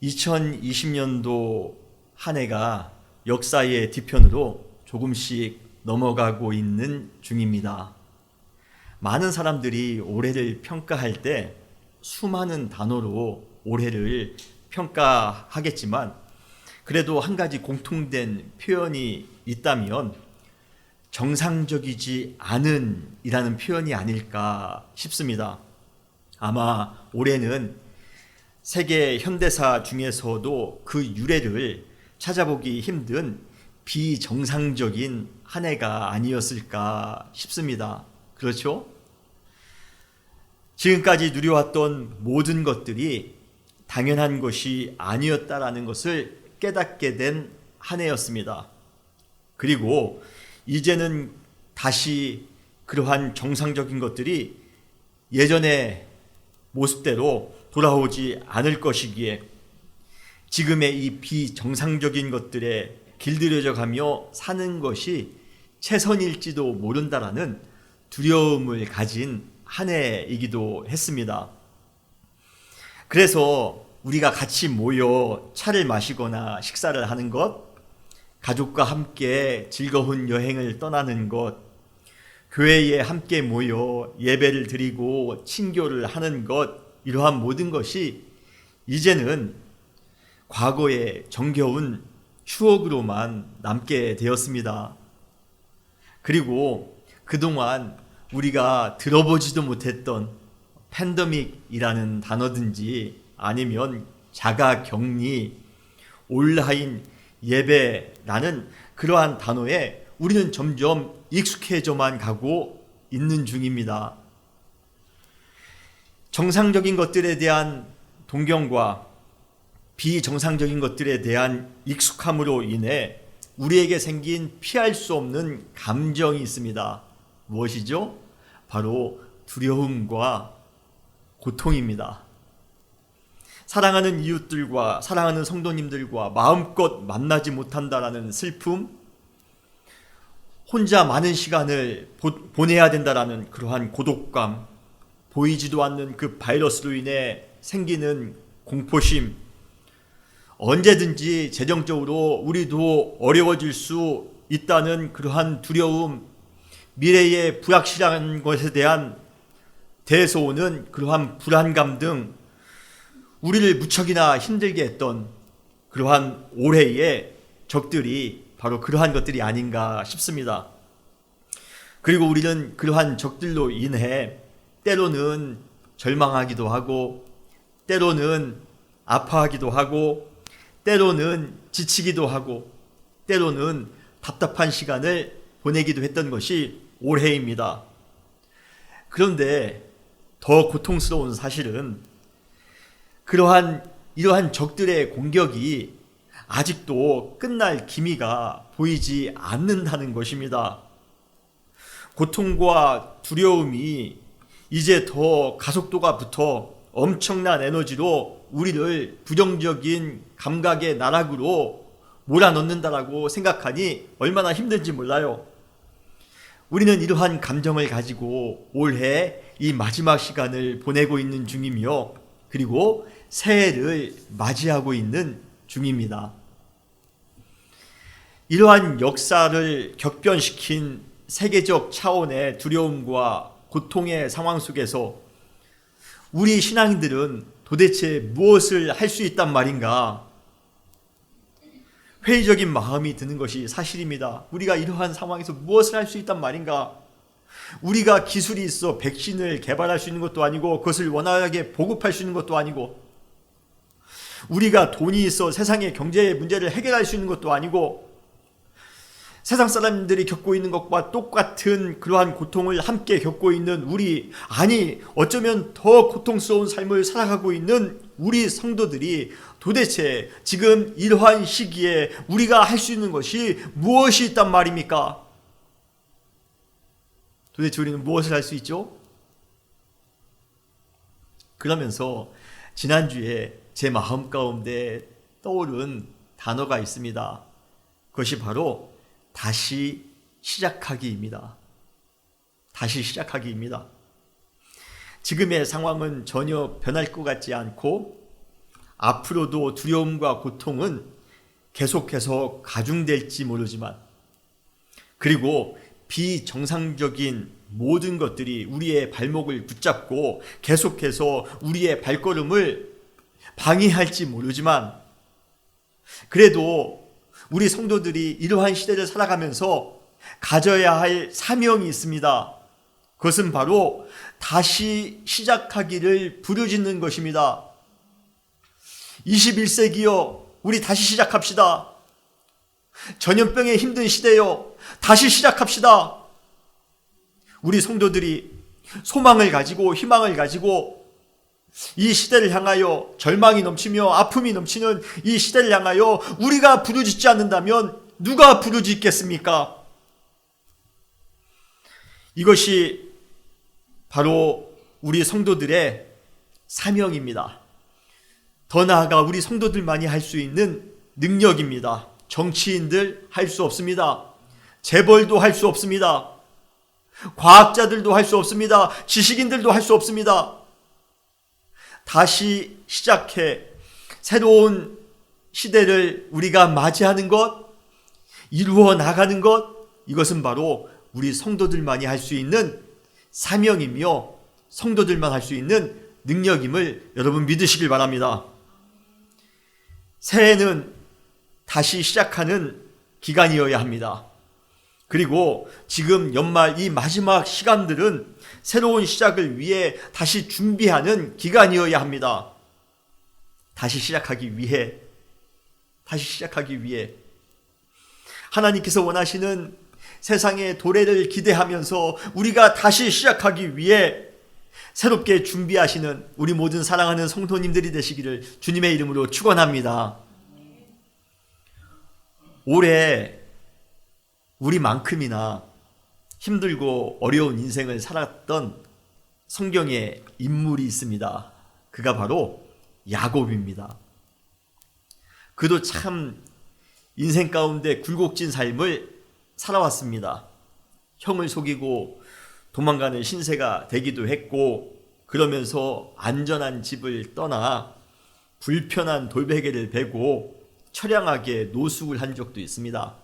(2020년도) 한 해가 역사의 뒤편으로 조금씩 넘어가고 있는 중입니다. 많은 사람들이 올해를 평가할 때 수많은 단어로 올해를 평가하겠지만, 그래도 한 가지 공통된 표현이 있다면 정상적이지 않은 이라는 표현이 아닐까 싶습니다. 아마 올해는 세계 현대사 중에서도 그 유래를 찾아보기 힘든 비정상적인 한 해가 아니었을까 싶습니다. 그렇죠? 지금까지 누려왔던 모든 것들이 당연한 것이 아니었다라는 것을 깨닫게 된 한 해였습니다. 그리고 이제는 다시 그러한 정상적인 것들이 예전의 모습대로 돌아오지 않을 것이기에 지금의 이 비정상적인 것들에 길들여져 가며 사는 것이 최선일지도 모른다라는 두려움을 가진 한 해이기도 했습니다. 그래서 우리가 같이 모여 차를 마시거나 식사를 하는 것, 가족과 함께 즐거운 여행을 떠나는 것, 교회에 함께 모여 예배를 드리고 친교를 하는 것, 이러한 모든 것이 이제는 과거의 정겨운 추억으로만 남게 되었습니다. 그리고 그동안 우리가 들어보지도 못했던 팬데믹이라는 단어든지 아니면 자가격리, 온라인 예배라는 그러한 단어에 우리는 점점 익숙해져만 가고 있는 중입니다. 정상적인 것들에 대한 동경과 비정상적인 것들에 대한 익숙함으로 인해 우리에게 생긴 피할 수 없는 감정이 있습니다. 무엇이죠? 바로 두려움과 고통입니다. 사랑하는 이웃들과 사랑하는 성도님들과 마음껏 만나지 못한다라는 슬픔, 혼자 많은 시간을 보내야 된다라는 그러한 고독감, 보이지도 않는 그 바이러스로 인해 생기는 공포심, 언제든지 재정적으로 우리도 어려워질 수 있다는 그러한 두려움, 미래의 불확실한 것에 대한 대해서 오는 그러한 불안감 등 우리를 무척이나 힘들게 했던 그러한 올해의 적들이 바로 그러한 것들이 아닌가 싶습니다. 그리고 우리는 그러한 적들로 인해 때로는 절망하기도 하고, 때로는 아파하기도 하고, 때로는 지치기도 하고, 때로는 답답한 시간을 보내기도 했던 것이 올해입니다. 그런데 더 고통스러운 사실은 이러한 적들의 공격이 아직도 끝날 기미가 보이지 않는다는 것입니다. 고통과 두려움이 이제 더 가속도가 붙어 엄청난 에너지로 우리를 부정적인 감각의 나락으로 몰아넣는다라고 생각하니 얼마나 힘든지 몰라요. 우리는 이러한 감정을 가지고 올해 이 마지막 시간을 보내고 있는 중이며, 그리고 새해를 맞이하고 있는 중입니다. 이러한 역사를 격변시킨 세계적 차원의 두려움과 고통의 상황 속에서 우리 신앙인들은 도대체 무엇을 할 수 있단 말인가? 회의적인 마음이 드는 것이 사실입니다. 우리가 이러한 상황에서 무엇을 할 수 있단 말인가? 우리가 기술이 있어 백신을 개발할 수 있는 것도 아니고, 그것을 원활하게 보급할 수 있는 것도 아니고, 우리가 돈이 있어 세상의 경제 문제를 해결할 수 있는 것도 아니고, 세상 사람들이 겪고 있는 것과 똑같은 그러한 고통을 함께 겪고 있는 우리, 아니 어쩌면 더 고통스러운 삶을 살아가고 있는 우리 성도들이 도대체 지금 이러한 시기에 우리가 할 수 있는 것이 무엇이 있단 말입니까? 도대체 우리는 무엇을 할 수 있죠? 그러면서 지난주에 제 마음 가운데 떠오른 단어가 있습니다. 그것이 바로 다시 시작하기입니다. 다시 시작하기입니다. 지금의 상황은 전혀 변할 것 같지 않고 앞으로도 두려움과 고통은 계속해서 가중될지 모르지만, 그리고 비정상적인 모든 것들이 우리의 발목을 붙잡고 계속해서 우리의 발걸음을 방해할지 모르지만, 그래도 우리 성도들이 이러한 시대를 살아가면서 가져야 할 사명이 있습니다. 그것은 바로 다시 시작하기를 부르짖는 것입니다. 21세기요, 우리 다시 시작합시다. 전염병의 힘든 시대요, 다시 시작합시다. 우리 성도들이 소망을 가지고 희망을 가지고 이 시대를 향하여, 절망이 넘치며 아픔이 넘치는 이 시대를 향하여 우리가 부르짖지 않는다면 누가 부르짖겠습니까? 이것이 바로 우리 성도들의 사명입니다. 더 나아가 우리 성도들만이 할 수 있는 능력입니다. 정치인들 할 수 없습니다. 재벌도 할 수 없습니다. 과학자들도 할 수 없습니다. 지식인들도 할 수 없습니다. 다시 시작해 새로운 시대를 우리가 맞이하는 것, 이루어 나가는 것, 이것은 바로 우리 성도들만이 할 수 있는 사명이며 성도들만 할 수 있는 능력임을 여러분 믿으시길 바랍니다. 새해는 다시 시작하는 기간이어야 합니다. 그리고 지금 연말 이 마지막 시간들은 새로운 시작을 위해 다시 준비하는 기간이어야 합니다. 다시 시작하기 위해 하나님께서 원하시는 세상의 도래를 기대하면서 우리가 다시 시작하기 위해 새롭게 준비하시는 우리 모든 사랑하는 성도님들이 되시기를 주님의 이름으로 축원합니다. 올해 우리만큼이나 힘들고 어려운 인생을 살았던 성경에 인물이 있습니다. 그가 바로 야곱입니다. 그도 참 인생 가운데 굴곡진 삶을 살아왔습니다. 형을 속이고 도망가는 신세가 되기도 했고, 그러면서 안전한 집을 떠나 불편한 돌베개를 베고 처량하게 노숙을 한 적도 있습니다.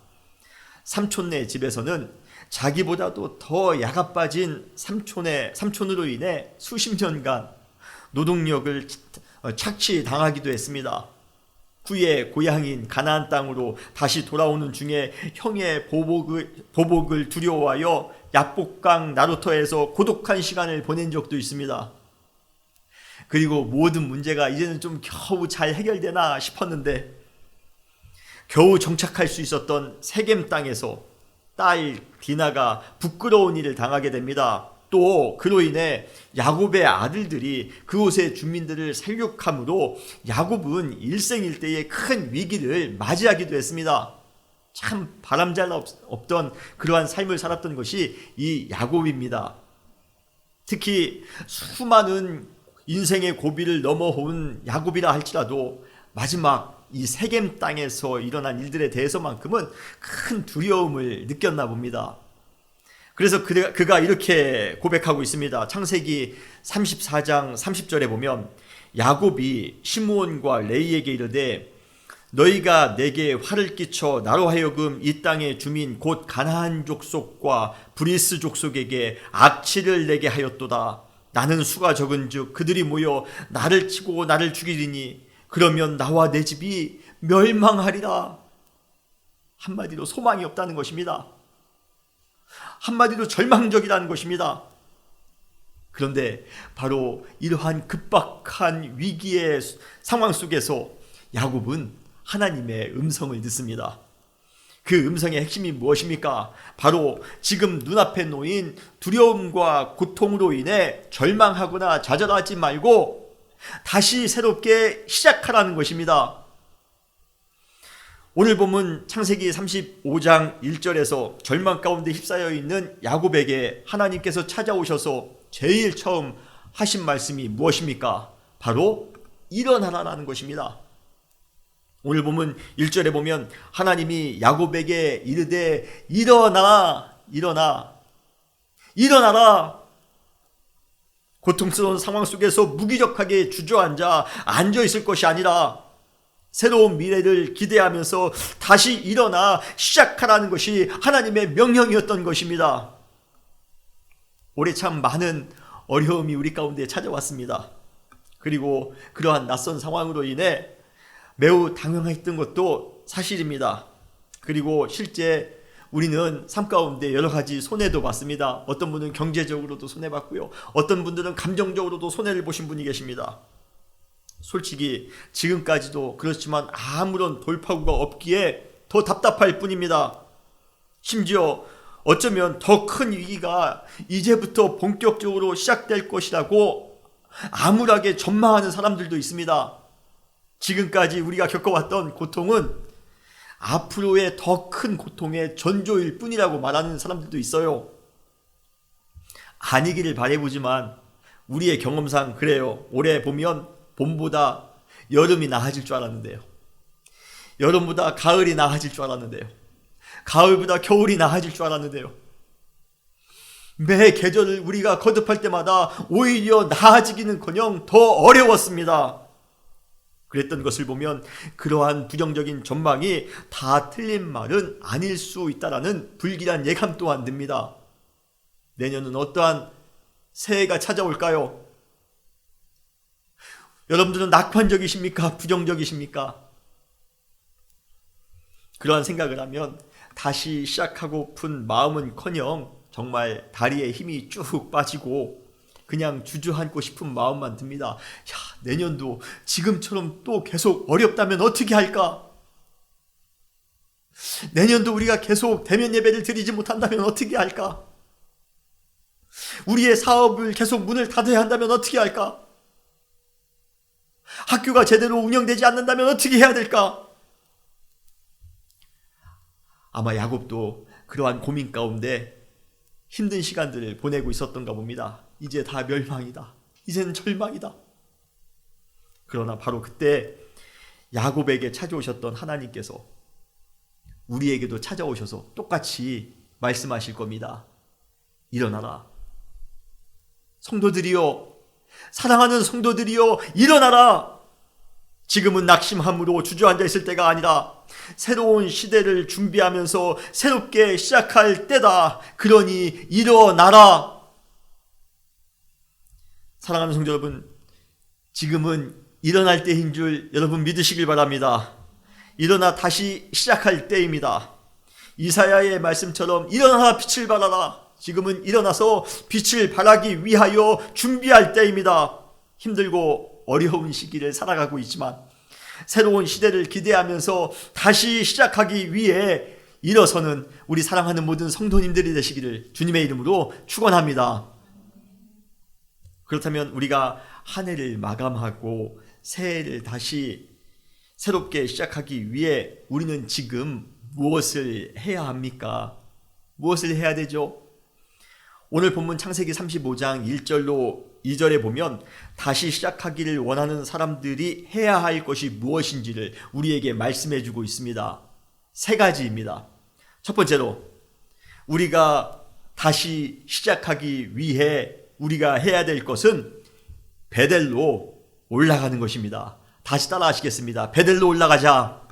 삼촌네 집에서는 자기보다도 더 야가 빠진 삼촌으로 인해 수십 년간 노동력을 착취당하기도 했습니다. 후에 고향인 가나안 땅으로 다시 돌아오는 중에 형의 보복을 두려워하여 야복강 나루터에서 고독한 시간을 보낸 적도 있습니다. 그리고 모든 문제가 이제는 좀 겨우 잘 해결되나 싶었는데 겨우 정착할 수 있었던 세겜 땅에서 딸 디나가 부끄러운 일을 당하게 됩니다. 또 그로 인해 야곱의 아들들이 그곳의 주민들을 살육함으로 야곱은 일생일대의 큰 위기를 맞이하기도 했습니다. 참 바람잘 없던 그러한 삶을 살았던 것이 이 야곱입니다. 특히 수많은 인생의 고비를 넘어온 야곱이라 할지라도 마지막 이 세겜 땅에서 일어난 일들에 대해서만큼은 큰 두려움을 느꼈나 봅니다. 그래서 그가 이렇게 고백하고 있습니다. 창세기 34장 30절에 보면 야곱이 시므온과 레이에게 이르되 너희가 내게 화를 끼쳐 나로 하여금 이 땅의 주민 곧 가나안 족속과 브리스 족속에게 악취를 내게 하였도다. 나는 수가 적은즉 그들이 모여 나를 치고 나를 죽이리니 그러면 나와 내 집이 멸망하리라. 한마디로 소망이 없다는 것입니다. 한마디로 절망적이라는 것입니다. 그런데 바로 이러한 급박한 위기의 상황 속에서 야곱은 하나님의 음성을 듣습니다. 그 음성의 핵심이 무엇입니까? 바로 지금 눈앞에 놓인 두려움과 고통으로 인해 절망하거나 좌절하지 말고 다시 새롭게 시작하라는 것입니다. 오늘 본문 창세기 35장 1절에서 절망 가운데 휩싸여 있는 야곱에게 하나님께서 찾아오셔서 제일 처음 하신 말씀이 무엇입니까? 바로 일어나라는 것입니다. 오늘 보면 1절에 보면 하나님이 야곱에게 이르되 일어나 일어나라. 고통스러운 상황 속에서 무기력하게 주저앉아 앉아있을 것이 아니라 새로운 미래를 기대하면서 다시 일어나 시작하라는 것이 하나님의 명령이었던 것입니다. 올해 참 많은 어려움이 우리 가운데 찾아왔습니다. 그리고 그러한 낯선 상황으로 인해 매우 당황했던 것도 사실입니다. 그리고 실제 우리는 삶 가운데 여러 가지 손해도 봤습니다. 어떤 분은 경제적으로도 손해봤고요. 어떤 분들은 감정적으로도 손해를 보신 분이 계십니다. 솔직히 지금까지도 그렇지만 아무런 돌파구가 없기에 더 답답할 뿐입니다. 심지어 어쩌면 더 큰 위기가 이제부터 본격적으로 시작될 것이라고 암울하게 전망하는 사람들도 있습니다. 지금까지 우리가 겪어왔던 고통은 앞으로의 더 큰 고통의 전조일 뿐이라고 말하는 사람들도 있어요. 아니기를 바라보지만 우리의 경험상 그래요. 올해 보면 봄보다 여름이 나아질 줄 알았는데요. 여름보다 가을이 나아질 줄 알았는데요. 가을보다 겨울이 나아질 줄 알았는데요. 매 계절을 우리가 거듭할 때마다 오히려 나아지기는커녕 더 어려웠습니다. 그랬던 것을 보면 그러한 부정적인 전망이 다 틀린 말은 아닐 수 있다라는 불길한 예감 또한 듭니다. 내년은 어떠한 새해가 찾아올까요? 여러분들은 낙관적이십니까? 부정적이십니까? 그러한 생각을 하면 다시 시작하고픈 마음은커녕 정말 다리에 힘이 쭉 빠지고 그냥 주저앉고 싶은 마음만 듭니다. 야, 내년도 지금처럼 또 계속 어렵다면 어떻게 할까? 내년도 우리가 계속 대면 예배를 드리지 못한다면 어떻게 할까? 우리의 사업을 계속 문을 닫아야 한다면 어떻게 할까? 학교가 제대로 운영되지 않는다면 어떻게 해야 될까? 아마 야곱도 그러한 고민 가운데 힘든 시간들을 보내고 있었던가 봅니다. 이제 다 멸망이다. 이제는 절망이다. 그러나 바로 그때 야곱에게 찾아오셨던 하나님께서 우리에게도 찾아오셔서 똑같이 말씀하실 겁니다. 일어나라. 성도들이여, 사랑하는 성도들이여, 일어나라. 지금은 낙심함으로 주저앉아 있을 때가 아니라 새로운 시대를 준비하면서 새롭게 시작할 때다. 그러니 일어나라. 사랑하는 성도 여러분, 지금은 일어날 때인 줄 여러분 믿으시길 바랍니다. 일어나 다시 시작할 때입니다. 이사야의 말씀처럼 일어나라 빛을 발하라. 지금은 일어나서 빛을 발하기 위하여 준비할 때입니다. 힘들고 어려운 시기를 살아가고 있지만 새로운 시대를 기대하면서 다시 시작하기 위해 일어서는 우리 사랑하는 모든 성도님들이 되시기를 주님의 이름으로 축원합니다. 그렇다면 우리가 한 해를 마감하고 새해를 다시 새롭게 시작하기 위해 우리는 지금 무엇을 해야 합니까? 무엇을 해야 되죠? 오늘 본문 창세기 35장 1절로 2절에 보면 다시 시작하기를 원하는 사람들이 해야 할 것이 무엇인지를 우리에게 말씀해 주고 있습니다. 세 가지입니다. 첫 번째로 우리가 다시 시작하기 위해 우리가 해야 될 것은 베델로 올라가는 것입니다. 다시 따라 하시겠습니다. 베델로 올라가자.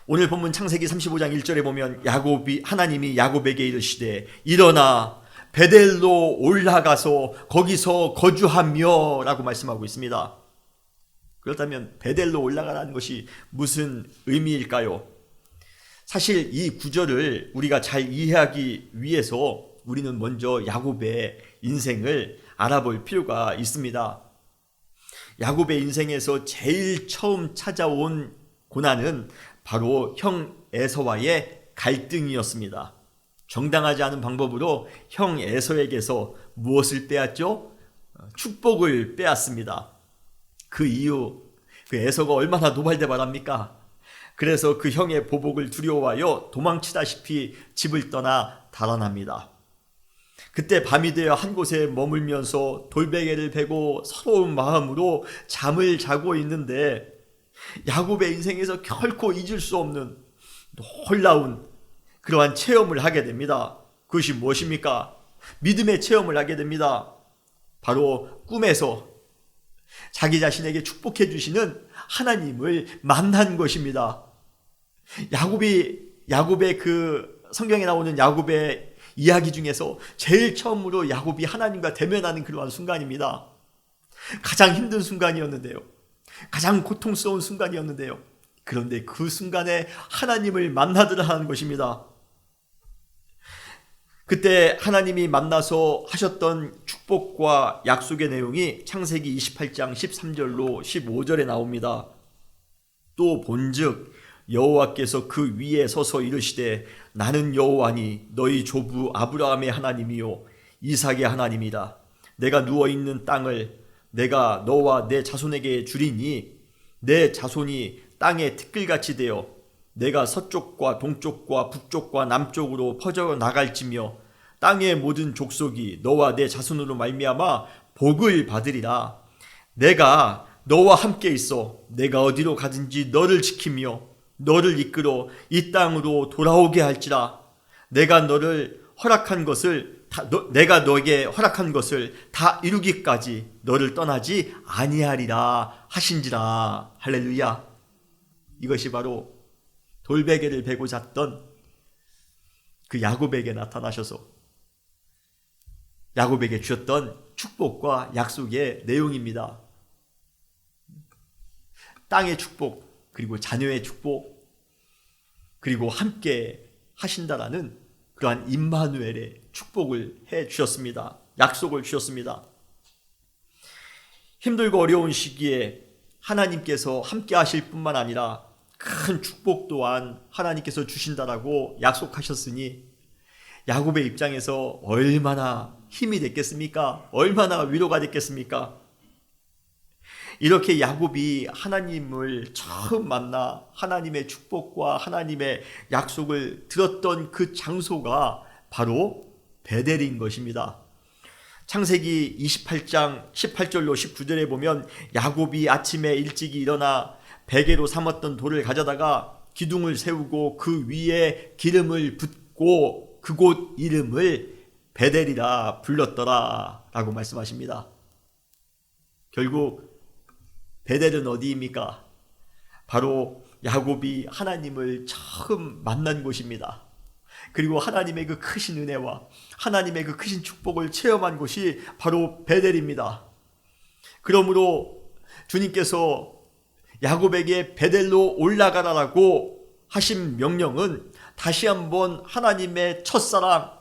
오늘 본문 창세기 35장 1절에 보면 하나님이 야곱에게 이르시되 일어나 베델로 올라가서 거기서 거주하며 라고 말씀하고 있습니다. 그렇다면 베델로 올라가라는 것이 무슨 의미일까요? 사실 이 구절을 우리가 잘 이해하기 위해서 우리는 먼저 야곱의 인생을 알아볼 필요가 있습니다. 야곱의 인생에서 제일 처음 찾아온 고난은 바로 형 에서와의 갈등이었습니다. 정당하지 않은 방법으로 형 에서에게서 무엇을 빼앗죠? 축복을 빼앗습니다. 그 이유, 그 에서가 얼마나 노발대발합니까? 그래서 그 형의 보복을 두려워하여 도망치다시피 집을 떠나 달아납니다. 그때 밤이 되어 한 곳에 머물면서 돌베개를 베고 서러운 마음으로 잠을 자고 있는데 야곱의 인생에서 결코 잊을 수 없는 놀라운 그러한 체험을 하게 됩니다. 그것이 무엇입니까? 믿음의 체험을 하게 됩니다. 바로 꿈에서 자기 자신에게 축복해 주시는 하나님을 만난 것입니다. 야곱의 그 성경에 나오는 야곱의 이야기 중에서 제일 처음으로 야곱이 하나님과 대면하는 그러한 순간입니다. 가장 힘든 순간이었는데요. 가장 고통스러운 순간이었는데요. 그런데 그 순간에 하나님을 만나더라 하는 것입니다. 그때 하나님이 만나서 하셨던 축복과 약속의 내용이 창세기 28장 13절로 15절에 나옵니다. 또 본즉 여호와께서 그 위에 서서 이르시되 나는 여호와니 너희 조부 아브라함의 하나님이요 이삭의 하나님이다. 내가 누워있는 땅을 내가 너와 내 자손에게 주리니 내 자손이 땅의 티끌같이 되어 내가 서쪽과 동쪽과 북쪽과 남쪽으로 퍼져 나갈지며 땅의 모든 족속이 너와 내 자손으로 말미암아 복을 받으리라. 내가 너와 함께 있어 내가 어디로 가든지 너를 지키며 너를 이끌어 이 땅으로 돌아오게 할지라. 내가 너에게 허락한 것을 다 이루기까지 너를 떠나지 아니하리라 하신지라. 할렐루야. 이것이 바로 돌베개를 베고 잤던 그 야곱에게 나타나셔서 야곱에게 주셨던 축복과 약속의 내용입니다. 땅의 축복, 그리고 자녀의 축복, 그리고 함께 하신다라는 그러한 임마누엘의 축복을 해 주셨습니다. 약속을 주셨습니다. 힘들고 어려운 시기에 하나님께서 함께 하실 뿐만 아니라 큰 축복 또한 하나님께서 주신다라고 약속하셨으니 야곱의 입장에서 얼마나 힘이 됐겠습니까? 얼마나 위로가 됐겠습니까? 이렇게 야곱이 하나님을 처음 만나 하나님의 축복과 하나님의 약속을 들었던 그 장소가 바로 베델인 것입니다. 창세기 28장 18절로 19절에 보면 야곱이 아침에 일찍이 일어나 베개로 삼았던 돌을 가져다가 기둥을 세우고 그 위에 기름을 붓고 그곳 이름을 베델이라 불렀더라 라고 말씀하십니다. 결국 베델은 어디입니까? 바로 야곱이 하나님을 처음 만난 곳입니다. 그리고 하나님의 그 크신 은혜와 하나님의 그 크신 축복을 체험한 곳이 바로 베델입니다. 그러므로 주님께서 야곱에게 베델로 올라가라라고 하신 명령은 다시 한번 하나님의 첫사랑,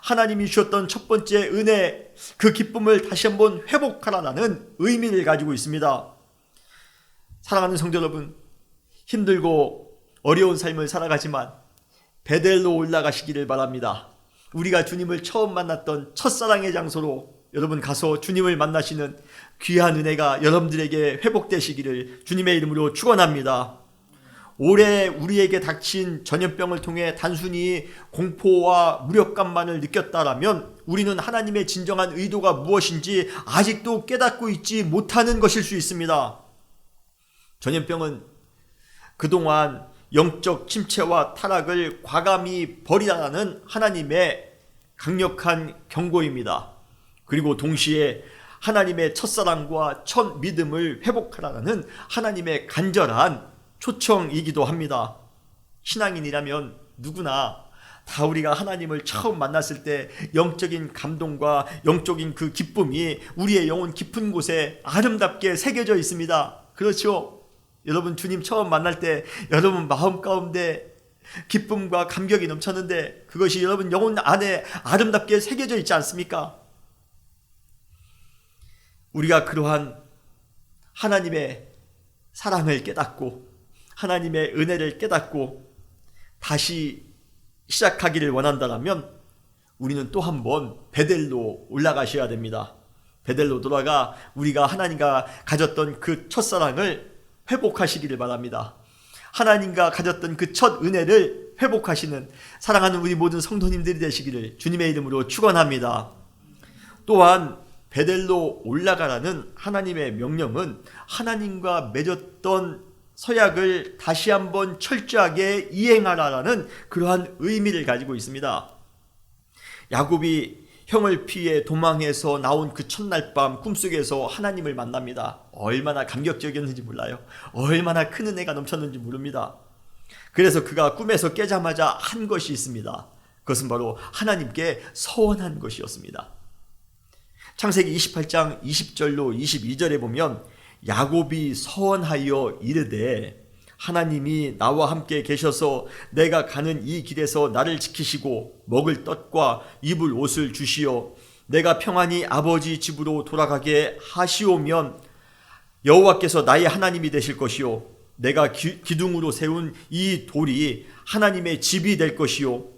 하나님이 주셨던 첫 번째 은혜, 그 기쁨을 다시 한번 회복하라는 의미를 가지고 있습니다. 사랑하는 성도 여러분, 힘들고 어려운 삶을 살아가지만 베델로 올라가시기를 바랍니다. 우리가 주님을 처음 만났던 첫사랑의 장소로 여러분 가서 주님을 만나시는 귀한 은혜가 여러분들에게 회복되시기를 주님의 이름으로 축원합니다. 올해 우리에게 닥친 전염병을 통해 단순히 공포와 무력감만을 느꼈다라면 우리는 하나님의 진정한 의도가 무엇인지 아직도 깨닫고 있지 못하는 것일 수 있습니다. 전염병은 그동안 영적 침체와 타락을 과감히 버리라는 하나님의 강력한 경고입니다. 그리고 동시에 하나님의 첫사랑과 첫 믿음을 회복하라는 하나님의 간절한 초청이기도 합니다. 신앙인이라면 누구나 다 우리가 하나님을 처음 만났을 때 영적인 감동과 영적인 그 기쁨이 우리의 영혼 깊은 곳에 아름답게 새겨져 있습니다. 그렇죠? 여러분 주님 처음 만날 때 여러분 마음 가운데 기쁨과 감격이 넘쳤는데 그것이 여러분 영혼 안에 아름답게 새겨져 있지 않습니까? 우리가 그러한 하나님의 사랑을 깨닫고 하나님의 은혜를 깨닫고 다시 시작하기를 원한다면 우리는 또 한 번 베델로 올라가셔야 됩니다. 베델로 돌아가 우리가 하나님과 가졌던 그 첫사랑을 회복하시기를 바랍니다. 하나님과 가졌던 그 첫 은혜를 회복하시는 사랑하는 우리 모든 성도님들이 되시기를 주님의 이름으로 축원합니다. 또한 베델로 올라가라는 하나님의 명령은 하나님과 맺었던 서약을 다시 한번 철저하게 이행하라라는 그러한 의미를 가지고 있습니다. 야곱이 형을 피해 도망해서 나온 그 첫날 밤 꿈속에서 하나님을 만납니다. 얼마나 감격적이었는지 몰라요. 얼마나 큰 은혜가 넘쳤는지 모릅니다. 그래서 그가 꿈에서 깨자마자 한 것이 있습니다. 그것은 바로 하나님께 서원한 것이었습니다. 창세기 28장 20절로 22절에 보면 야곱이 서원하여 이르되 하나님이 나와 함께 계셔서 내가 가는 이 길에서 나를 지키시고 먹을 떡과 입을 옷을 주시어 내가 평안히 아버지 집으로 돌아가게 하시오면 여호와께서 나의 하나님이 되실 것이요 내가 기둥으로 세운 이 돌이 하나님의 집이 될 것이요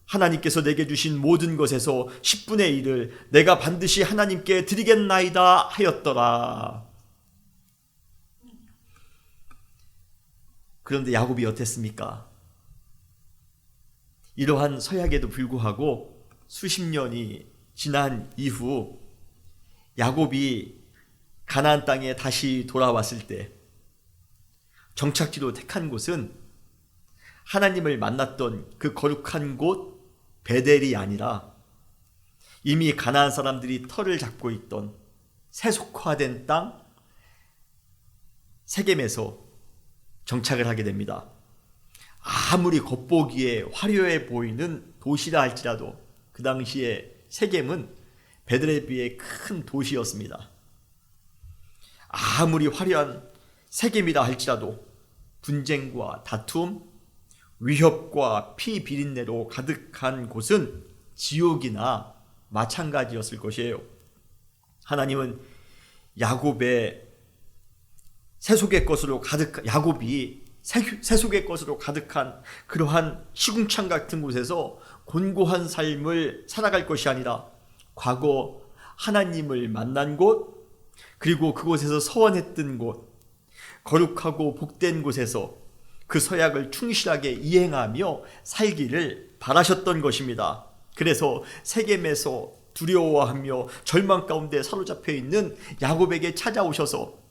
하나님께서 내게 주신 모든 것에서 10분의 1을 내가 반드시 하나님께 드리겠나이다 하였더라. 그런데 야곱이 어땠습니까? 이러한 서약에도 불구하고 수십 년이 지난 이후 야곱이 가나안 땅에 다시 돌아왔을 때 정착지로 택한 곳은 하나님을 만났던 그 거룩한 곳 베델이 아니라 이미 가나안 사람들이 터를 잡고 있던 세속화된 땅 세겜에서 정착을 하게 됩니다. 아무리 겉보기에 화려해 보이는 도시라 할지라도 그 당시에 세겜은 베델에 비해 큰 도시였습니다. 아무리 화려한 세겜이라 할지라도 분쟁과 다툼, 위협과 피 비린내로 가득한 곳은 지옥이나 마찬가지였을 것이에요. 하나님은 야곱이 세속의 것으로 가득한 그러한 시궁창 같은 곳에서 곤고한 삶을 살아갈 것이 아니라 과거 하나님을 만난 곳, 그리고 그곳에서 서원했던 곳, 거룩하고 복된 곳에서 그 서약을 충실하게 이행하며 살기를 바라셨던 것입니다. 그래서 세겜에서 두려워하며 절망 가운데 사로잡혀 있는 야곱에게 찾아오셔서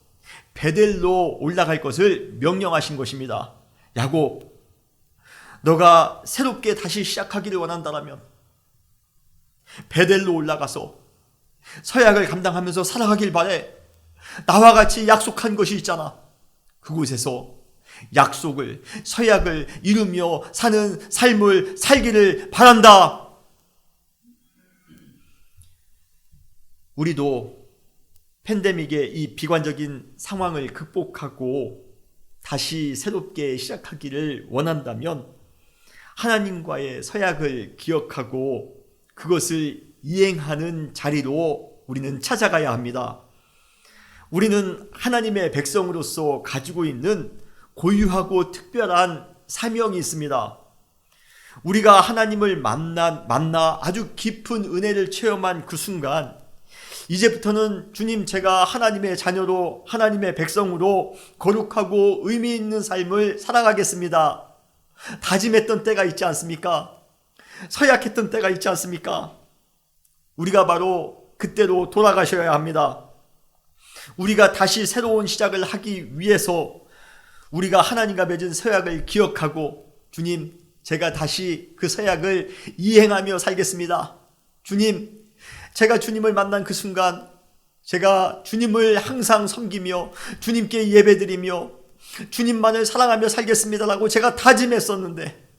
베델로 올라갈 것을 명령하신 것입니다. 야곱, 너가 새롭게 다시 시작하기를 원한다면 베델로 올라가서 서약을 감당하면서 살아가길 바래. 나와 같이 약속한 것이 있잖아. 그곳에서 약속을, 서약을 이루며 사는 삶을 살기를 바란다. 우리도 팬데믹의 이 비관적인 상황을 극복하고 다시 새롭게 시작하기를 원한다면 하나님과의 서약을 기억하고 그것을 이행하는 자리로 우리는 찾아가야 합니다. 우리는 하나님의 백성으로서 가지고 있는 고유하고 특별한 사명이 있습니다. 우리가 하나님을 만나 아주 깊은 은혜를 체험한 그 순간, 이제부터는 주님, 제가 하나님의 자녀로, 하나님의 백성으로 거룩하고 의미 있는 삶을 살아가겠습니다. 다짐했던 때가 있지 않습니까? 서약했던 때가 있지 않습니까? 우리가 바로 그때로 돌아가셔야 합니다. 우리가 다시 새로운 시작을 하기 위해서 우리가 하나님과 맺은 서약을 기억하고, 주님, 제가 다시 그 서약을 이행하며 살겠습니다. 주님, 제가 주님을 만난 그 순간 제가 주님을 항상 섬기며 주님께 예배드리며 주님만을 사랑하며 살겠습니다라고 제가 다짐했었는데,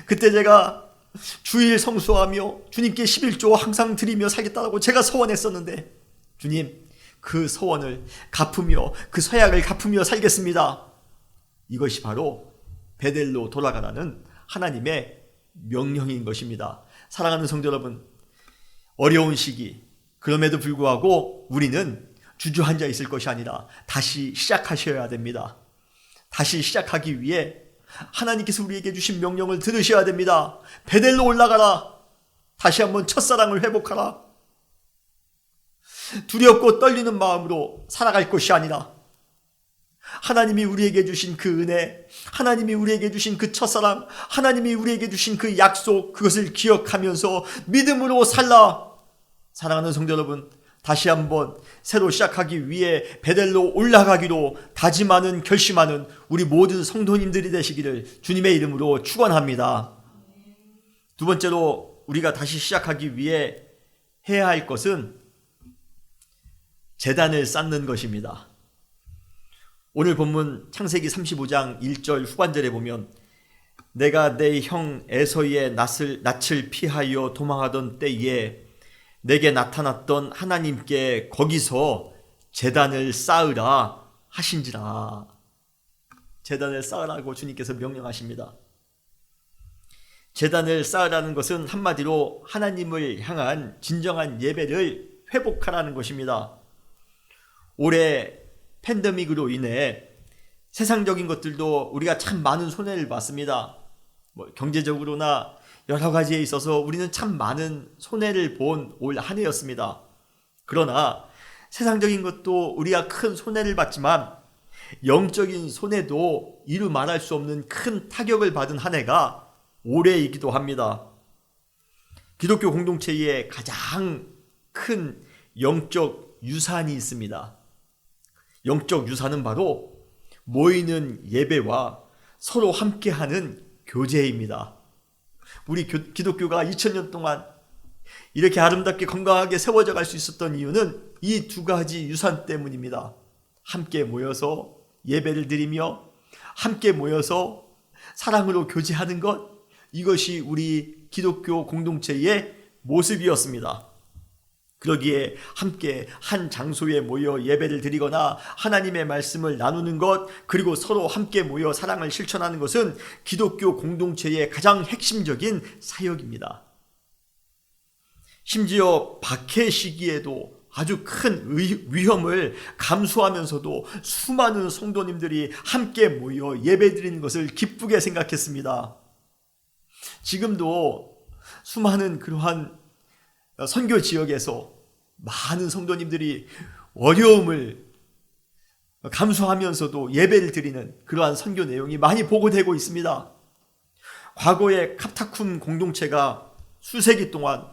그때 제가 주일 성수하며 주님께 11조 항상 드리며 살겠다라고 제가 서원했었는데, 주님, 그 서원을 갚으며 그 서약을 갚으며 살겠습니다. 이것이 바로 베델로 돌아가라는 하나님의 명령인 것입니다. 사랑하는 성도 여러분, 어려운 시기, 그럼에도 불구하고 우리는 주저앉아 있을 것이 아니라 다시 시작하셔야 됩니다. 다시 시작하기 위해 하나님께서 우리에게 주신 명령을 들으셔야 됩니다. 베델로 올라가라. 다시 한번 첫사랑을 회복하라. 두렵고 떨리는 마음으로 살아갈 것이 아니라 하나님이 우리에게 주신 그 은혜, 하나님이 우리에게 주신 그 첫사랑, 하나님이 우리에게 주신 그 약속, 그것을 기억하면서 믿음으로 살라. 사랑하는 성도 여러분, 다시 한번 새로 시작하기 위해 베델로 올라가기로 다짐하는 결심하는 우리 모든 성도님들이 되시기를 주님의 이름으로 축원합니다. 두 번째로 우리가 다시 시작하기 위해 해야 할 것은 제단을 쌓는 것입니다. 오늘 본문 창세기 35장 1절 후반절에 보면 내가 내 형 에서의 낯을 피하여 도망하던 때에 내게 나타났던 하나님께 거기서 제단을 쌓으라 하신지라. 제단을 쌓으라고 주님께서 명령하십니다. 제단을 쌓으라는 것은 한마디로 하나님을 향한 진정한 예배를 회복하라는 것입니다. 올해 팬데믹으로 인해 세상적인 것들도 우리가 참 많은 손해를 봤습니다. 경제적으로나 여러 가지에 있어서 우리는 참 많은 손해를 본 올 한 해였습니다. 그러나 세상적인 것도 우리가 큰 손해를 봤지만 영적인 손해도 이루 말할 수 없는 큰 타격을 받은 한 해가 올해이기도 합니다. 기독교 공동체에 가장 큰 영적 유산이 있습니다. 영적 유산은 바로 모이는 예배와 서로 함께하는 교제입니다. 우리 기독교가 2000년 동안 이렇게 아름답게 건강하게 세워져 갈 수 있었던 이유는 이 두 가지 유산 때문입니다. 함께 모여서 예배를 드리며 함께 모여서 사랑으로 교제하는 것, 이것이 우리 기독교 공동체의 모습이었습니다. 그러기에 함께 한 장소에 모여 예배를 드리거나 하나님의 말씀을 나누는 것, 그리고 서로 함께 모여 사랑을 실천하는 것은 기독교 공동체의 가장 핵심적인 사역입니다. 심지어 박해 시기에도 아주 큰 위험을 감수하면서도 수많은 성도님들이 함께 모여 예배 드리는 것을 기쁘게 생각했습니다. 지금도 수많은 그러한 선교 지역에서 많은 성도님들이 어려움을 감수하면서도 예배를 드리는 그러한 선교 내용이 많이 보고되고 있습니다. 과거에 카타쿰 공동체가 수세기 동안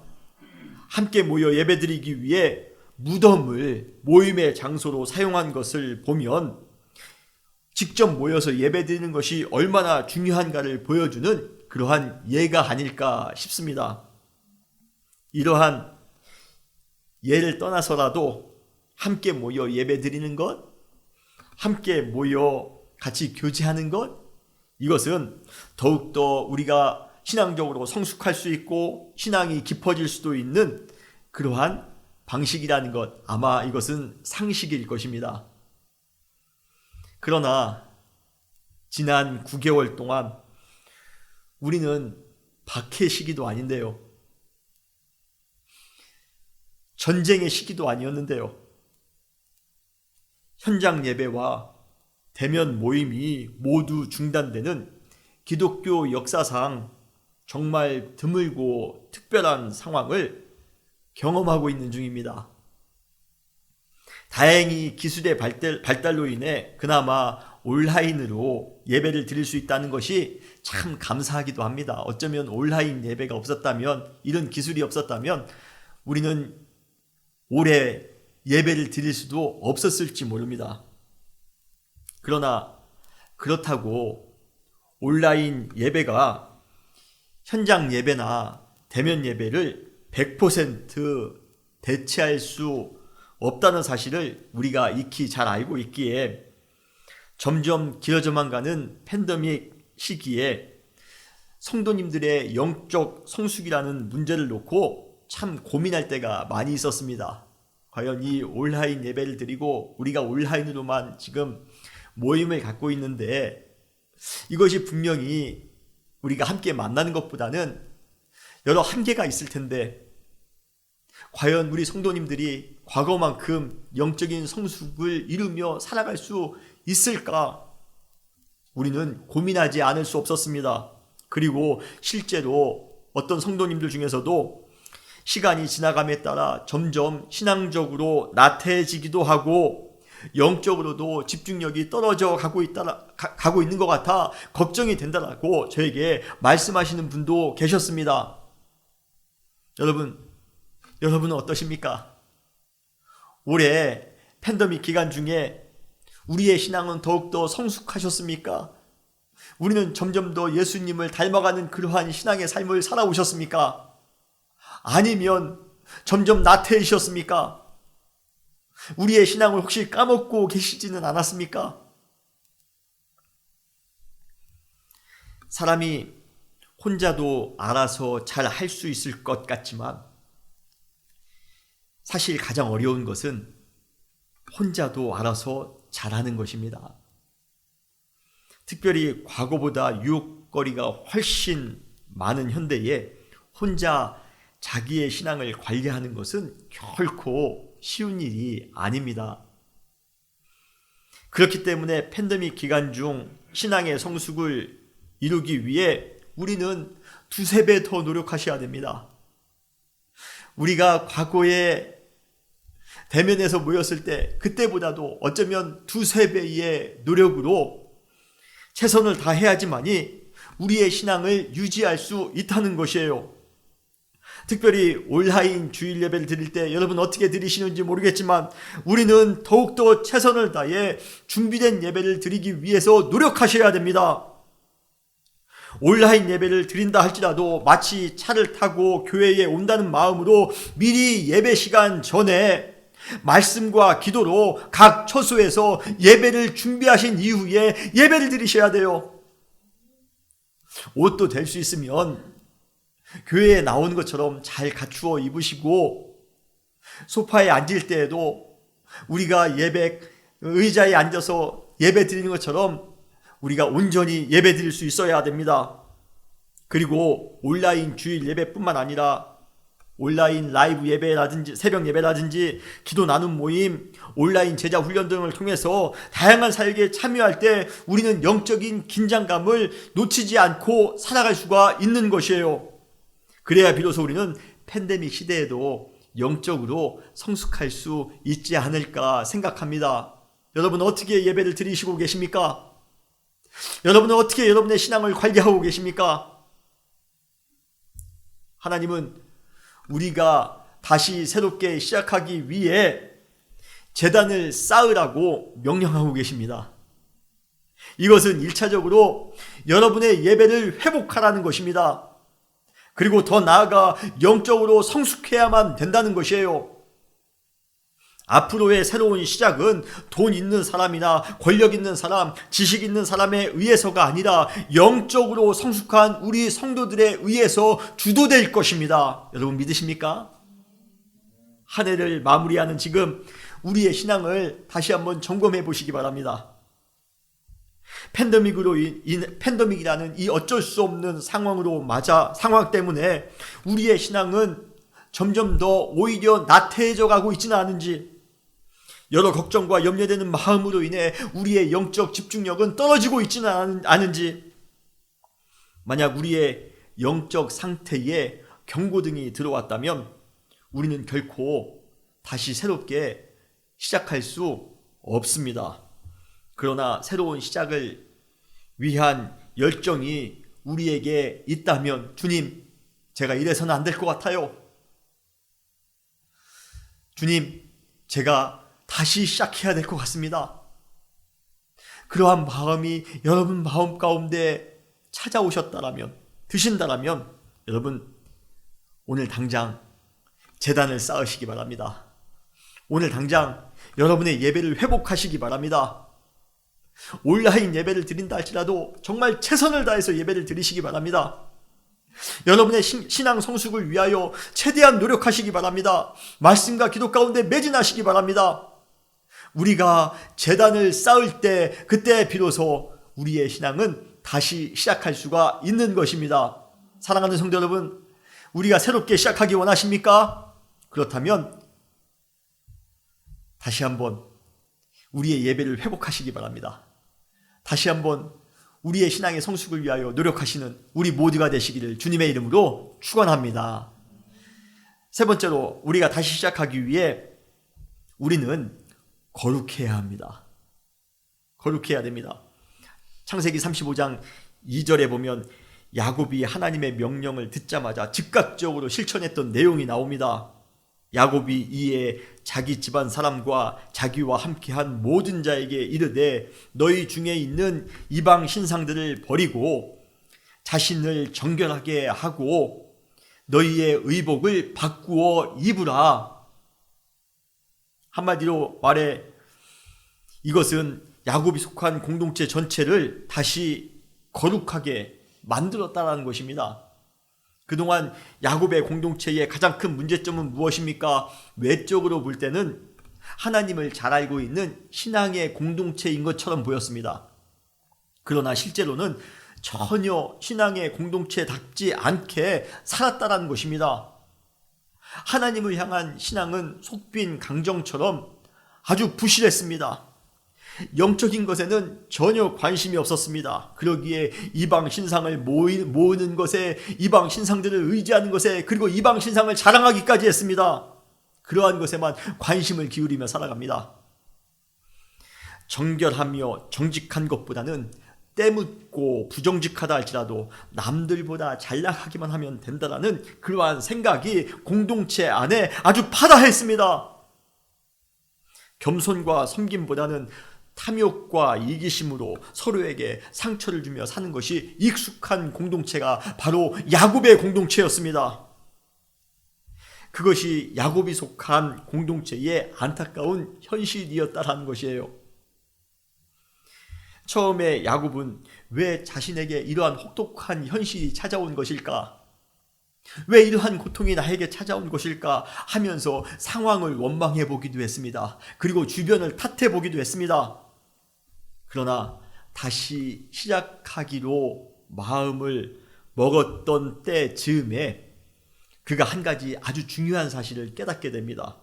함께 모여 예배드리기 위해 무덤을 모임의 장소로 사용한 것을 보면 직접 모여서 예배드리는 것이 얼마나 중요한가를 보여주는 그러한 예가 아닐까 싶습니다. 이러한 예를 떠나서라도 함께 모여 예배드리는 것, 함께 모여 같이 교제하는 것, 이것은 더욱더 우리가 신앙적으로 성숙할 수 있고 신앙이 깊어질 수도 있는 그러한 방식이라는 것, 아마 이것은 상식일 것입니다. 그러나 지난 9개월 동안 우리는 박해 시기도 아닌데요, 전쟁의 시기도 아니었는데요, 현장 예배와 대면 모임이 모두 중단되는 기독교 역사상 정말 드물고 특별한 상황을 경험하고 있는 중입니다. 다행히 기술의 발달로 인해 그나마 온라인으로 예배를 드릴 수 있다는 것이 참 감사하기도 합니다. 어쩌면 온라인 예배가 없었다면, 이런 기술이 없었다면 우리는 올해 예배를 드릴 수도 없었을지 모릅니다. 그러나 그렇다고 온라인 예배가 현장 예배나 대면 예배를 100% 대체할 수 없다는 사실을 우리가 익히 잘 알고 있기에 점점 길어져만 가는 팬데믹 시기에 성도님들의 영적 성숙이라는 문제를 놓고 참 고민할 때가 많이 있었습니다. 과연 이 온라인 예배를 드리고 우리가 온라인으로만 지금 모임을 갖고 있는데 이것이 분명히 우리가 함께 만나는 것보다는 여러 한계가 있을 텐데 과연 우리 성도님들이 과거만큼 영적인 성숙을 이루며 살아갈 수 있을까? 우리는 고민하지 않을 수 없었습니다. 그리고 실제로 어떤 성도님들 중에서도 시간이 지나감에 따라 점점 신앙적으로 나태해지기도 하고 영적으로도 집중력이 떨어져 가고 있는 것 같아 걱정이 된다라고 저에게 말씀하시는 분도 계셨습니다. 여러분은 어떠십니까? 올해 팬데믹 기간 중에 우리의 신앙은 더욱더 성숙하셨습니까? 우리는 점점 더 예수님을 닮아가는 그러한 신앙의 삶을 살아오셨습니까? 아니면 점점 나태해지셨습니까? 우리의 신앙을 혹시 까먹고 계시지는 않았습니까? 사람이 혼자도 알아서 잘 할 수 있을 것 같지만 사실 가장 어려운 것은 혼자도 알아서 잘하는 것입니다. 특별히 과거보다 유혹거리가 훨씬 많은 현대에 혼자 자기의 신앙을 관리하는 것은 결코 쉬운 일이 아닙니다. 그렇기 때문에 팬데믹 기간 중 신앙의 성숙을 이루기 위해 우리는 두세 배 더 노력하셔야 됩니다. 우리가 과거에 대면에서 모였을 때 그때보다도 어쩌면 두세 배의 노력으로 최선을 다해야지만이 우리의 신앙을 유지할 수 있다는 것이에요. 특별히 온라인 주일 예배를 드릴 때 여러분 어떻게 드리시는지 모르겠지만 우리는 더욱더 최선을 다해 준비된 예배를 드리기 위해서 노력하셔야 됩니다. 온라인 예배를 드린다 할지라도 마치 차를 타고 교회에 온다는 마음으로 미리 예배 시간 전에 말씀과 기도로 각 처소에서 예배를 준비하신 이후에 예배를 드리셔야 돼요. 옷도 될 수 있으면 교회에 나오는 것처럼 잘 갖추어 입으시고 소파에 앉을 때에도 우리가 의자에 앉아서 예배 드리는 것처럼 우리가 온전히 예배 드릴 수 있어야 됩니다. 그리고 온라인 주일 예배뿐만 아니라 온라인 라이브 예배라든지 새벽 예배라든지 기도 나눔 모임, 온라인 제자 훈련 등을 통해서 다양한 사역에 참여할 때 우리는 영적인 긴장감을 놓치지 않고 살아갈 수가 있는 것이에요. 그래야 비로소 우리는 팬데믹 시대에도 영적으로 성숙할 수 있지 않을까 생각합니다. 여러분 어떻게 예배를 드리시고 계십니까? 여러분은 어떻게 여러분의 신앙을 관리하고 계십니까? 하나님은 우리가 다시 새롭게 시작하기 위해 제단을 쌓으라고 명령하고 계십니다. 이것은 1차적으로 여러분의 예배를 회복하라는 것입니다. 그리고 더 나아가 영적으로 성숙해야만 된다는 것이에요. 앞으로의 새로운 시작은 돈 있는 사람이나 권력 있는 사람, 지식 있는 사람에 의해서가 아니라 영적으로 성숙한 우리 성도들에 의해서 주도될 것입니다. 여러분 믿으십니까? 한 해를 마무리하는 지금 우리의 신앙을 다시 한번 점검해 보시기 바랍니다. 팬데믹이라는 이 어쩔 수 없는 상황 때문에 우리의 신앙은 점점 더 오히려 나태해져 가고 있지는 않은지, 여러 걱정과 염려되는 마음으로 인해 우리의 영적 집중력은 떨어지고 있지는 않은지, 만약 우리의 영적 상태에 경고등이 들어왔다면 우리는 결코 다시 새롭게 시작할 수 없습니다. 그러나 새로운 시작을 위한 열정이 우리에게 있다면, 주님, 제가 이래서는 안 될 것 같아요. 주님, 제가 다시 시작해야 될 것 같습니다. 그러한 마음이 여러분 마음 가운데 드신다라면 여러분 오늘 당장 제단을 쌓으시기 바랍니다. 오늘 당장 여러분의 예배를 회복하시기 바랍니다. 온라인 예배를 드린다 할지라도 정말 최선을 다해서 예배를 드리시기 바랍니다. 여러분의 신앙 성숙을 위하여 최대한 노력하시기 바랍니다. 말씀과 기도 가운데 매진하시기 바랍니다. 우리가 제단을 쌓을 때 그때 비로소 우리의 신앙은 다시 시작할 수가 있는 것입니다. 사랑하는 성도 여러분, 우리가 새롭게 시작하기 원하십니까? 그렇다면 다시 한번 우리의 예배를 회복하시기 바랍니다. 다시 한번 우리의 신앙의 성숙을 위하여 노력하시는 우리 모두가 되시기를 주님의 이름으로 축원합니다. 세 번째로, 우리가 다시 시작하기 위해 우리는 거룩해야 합니다. 거룩해야 됩니다. 창세기 35장 2절에 보면 야곱이 하나님의 명령을 듣자마자 즉각적으로 실천했던 내용이 나옵니다. 야곱이 이에 자기 집안 사람과 자기와 함께한 모든 자에게 이르되 너희 중에 있는 이방 신상들을 버리고 자신을 정결하게 하고 너희의 의복을 바꾸어 입으라. 한마디로 말해 이것은 야곱이 속한 공동체 전체를 다시 거룩하게 만들었다는 것입니다. 그동안 야곱의 공동체의 가장 큰 문제점은 무엇입니까? 외적으로 볼 때는 하나님을 잘 알고 있는 신앙의 공동체인 것처럼 보였습니다. 그러나 실제로는 전혀 신앙의 공동체답지 않게 살았다는 것입니다. 하나님을 향한 신앙은 속빈 강정처럼 아주 부실했습니다. 영적인 것에는 전혀 관심이 없었습니다. 그러기에 이방 신상을 모으는 것에, 이방 신상들을 의지하는 것에, 그리고 이방 신상을 자랑하기까지 했습니다. 그러한 것에만 관심을 기울이며 살아갑니다. 정결하며 정직한 것보다는 때묻고 부정직하다 할지라도 남들보다 잘나가기만 하면 된다라는 그러한 생각이 공동체 안에 아주 파다했습니다. 겸손과 섬김보다는 탐욕과 이기심으로 서로에게 상처를 주며 사는 것이 익숙한 공동체가 바로 야곱의 공동체였습니다. 그것이 야곱이 속한 공동체의 안타까운 현실이었다라는 것이에요. 처음에 야곱은 왜 자신에게 이러한 혹독한 현실이 찾아온 것일까? 왜 이러한 고통이 나에게 찾아온 것일까 하면서 상황을 원망해 보기도 했습니다. 그리고 주변을 탓해 보기도 했습니다. 그러나 다시 시작하기로 마음을 먹었던 때 즈음에 그가 한 가지 아주 중요한 사실을 깨닫게 됩니다.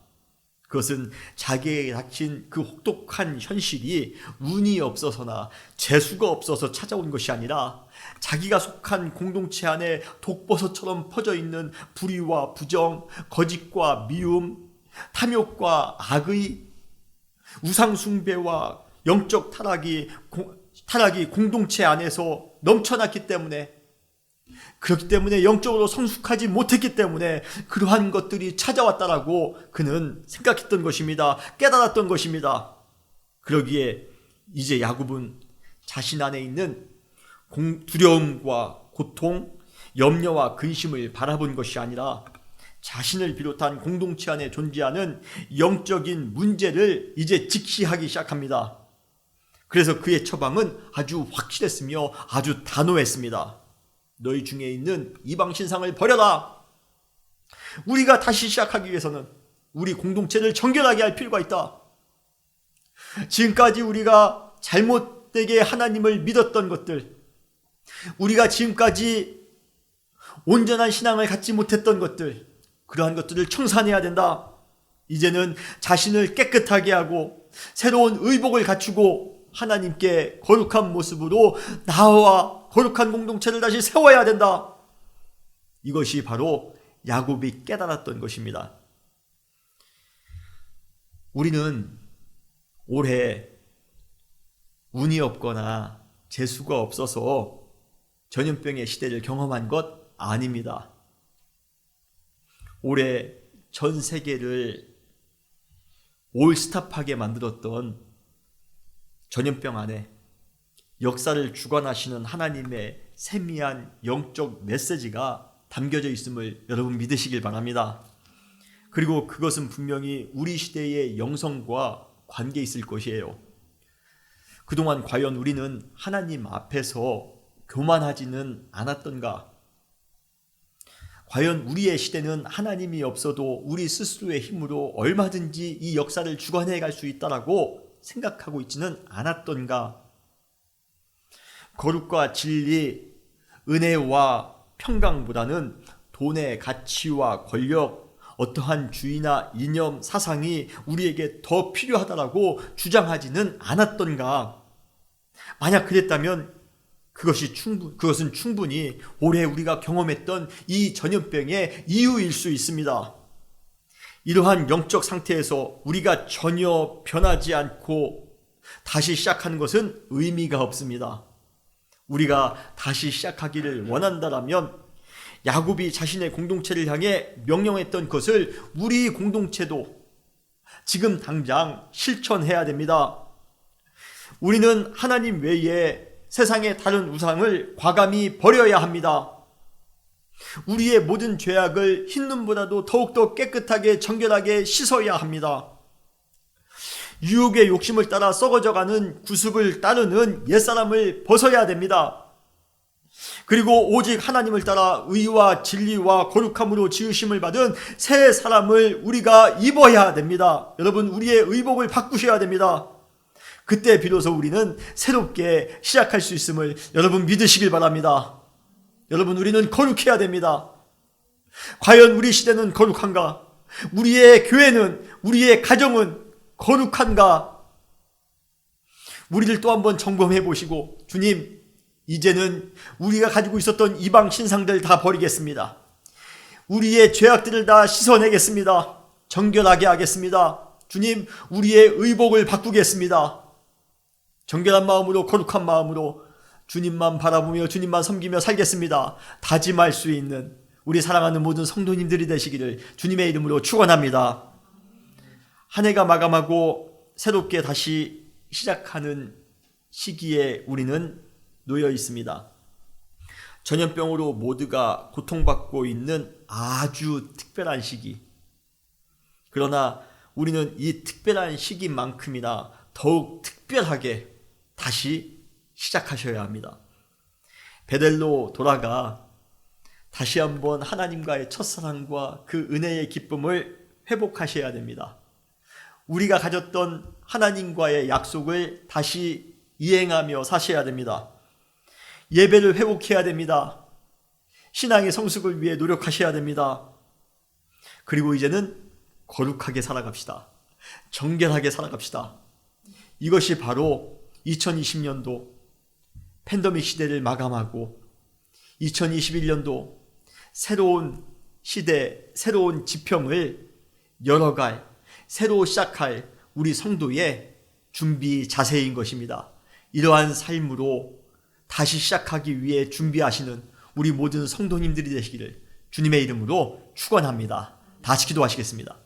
그것은 자기에게 닥친 그 혹독한 현실이 운이 없어서나 재수가 없어서 찾아온 것이 아니라 자기가 속한 공동체 안에 독버섯처럼 퍼져 있는 불의와 부정, 거짓과 미움, 탐욕과 악의, 우상숭배와 영적 타락이 공동체 안에서 넘쳐났기 때문에, 그렇기 때문에 영적으로 성숙하지 못했기 때문에 그러한 것들이 찾아왔다라고 그는 생각했던 것입니다. 깨달았던 것입니다. 그러기에 이제 야곱은 자신 안에 있는 두려움과 고통, 염려와 근심을 바라본 것이 아니라 자신을 비롯한 공동체 안에 존재하는 영적인 문제를 이제 직시하기 시작합니다. 그래서 그의 처방은 아주 확실했으며 아주 단호했습니다. 너희 중에 있는 이방 신상을 버려라. 우리가 다시 시작하기 위해서는 우리 공동체를 정결하게 할 필요가 있다. 지금까지 우리가 잘못되게 하나님을 믿었던 것들, 우리가 지금까지 온전한 신앙을 갖지 못했던 것들, 그러한 것들을 청산해야 된다. 이제는 자신을 깨끗하게 하고 새로운 의복을 갖추고 하나님께 거룩한 모습으로 나와 거룩한 공동체를 다시 세워야 된다. 이것이 바로 야곱이 깨달았던 것입니다. 우리는 올해 운이 없거나 재수가 없어서 전염병의 시대를 경험한 것 아닙니다. 올해 전 세계를 올스탑하게 만들었던 전염병 안에 역사를 주관하시는 하나님의 세미한 영적 메시지가 담겨져 있음을 여러분 믿으시길 바랍니다. 그리고 그것은 분명히 우리 시대의 영성과 관계 있을 것이에요. 그동안 과연 우리는 하나님 앞에서 교만하지는 않았던가? 과연 우리의 시대는 하나님이 없어도 우리 스스로의 힘으로 얼마든지 이 역사를 주관해 갈 수 있다라고 생각하고 있지는 않았던가? 거룩과 진리, 은혜와 평강보다는 돈의 가치와 권력, 어떠한 주의나 이념, 사상이 우리에게 더 필요하다라고 주장하지는 않았던가? 만약 그랬다면 그것은 충분히 올해 우리가 경험했던 이 전염병의 이유일 수 있습니다. 이러한 영적 상태에서 우리가 전혀 변하지 않고 다시 시작하는 것은 의미가 없습니다. 우리가 다시 시작하기를 원한다면 야곱이 자신의 공동체를 향해 명령했던 것을 우리 공동체도 지금 당장 실천해야 됩니다. 우리는 하나님 외에 세상의 다른 우상을 과감히 버려야 합니다. 우리의 모든 죄악을 흰 눈보다도 더욱더 깨끗하게 정결하게 씻어야 합니다. 유혹의 욕심을 따라 썩어져가는 구습을 따르는 옛사람을 벗어야 됩니다. 그리고 오직 하나님을 따라 의와 진리와 거룩함으로 지으심을 받은 새 사람을 우리가 입어야 됩니다. 여러분, 우리의 의복을 바꾸셔야 됩니다. 그때 비로소 우리는 새롭게 시작할 수 있음을 여러분 믿으시길 바랍니다. 여러분, 우리는 거룩해야 됩니다. 과연 우리 시대는 거룩한가? 우리의 교회는, 우리의 가정은 거룩한가? 우리를 또 한번 점검해 보시고, 주님, 이제는 우리가 가지고 있었던 이방 신상들 다 버리겠습니다. 우리의 죄악들을 다 씻어내겠습니다. 정결하게 하겠습니다. 주님, 우리의 의복을 바꾸겠습니다. 정결한 마음으로, 거룩한 마음으로 주님만 바라보며 주님만 섬기며 살겠습니다. 다짐할 수 있는 우리 사랑하는 모든 성도님들이 되시기를 주님의 이름으로 축원합니다. 한 해가 마감하고 새롭게 다시 시작하는 시기에 우리는 놓여 있습니다. 전염병으로 모두가 고통받고 있는 아주 특별한 시기. 그러나 우리는 이 특별한 시기만큼이나 더욱 특별하게 다시 시작하셔야 합니다. 베델로 돌아가 다시 한번 하나님과의 첫사랑과 그 은혜의 기쁨을 회복하셔야 됩니다. 우리가 가졌던 하나님과의 약속을 다시 이행하며 사셔야 됩니다. 예배를 회복해야 됩니다. 신앙의 성숙을 위해 노력하셔야 됩니다. 그리고 이제는 거룩하게 살아갑시다. 정결하게 살아갑시다. 이것이 바로 2020년도 팬데믹 시대를 마감하고 2021년도 새로운 시대, 새로운 지평을 열어갈, 새로 시작할 우리 성도의 준비 자세인 것입니다. 이러한 삶으로 다시 시작하기 위해 준비하시는 우리 모든 성도님들이 되시기를 주님의 이름으로 축원합니다. 다 같이 기도하시겠습니다.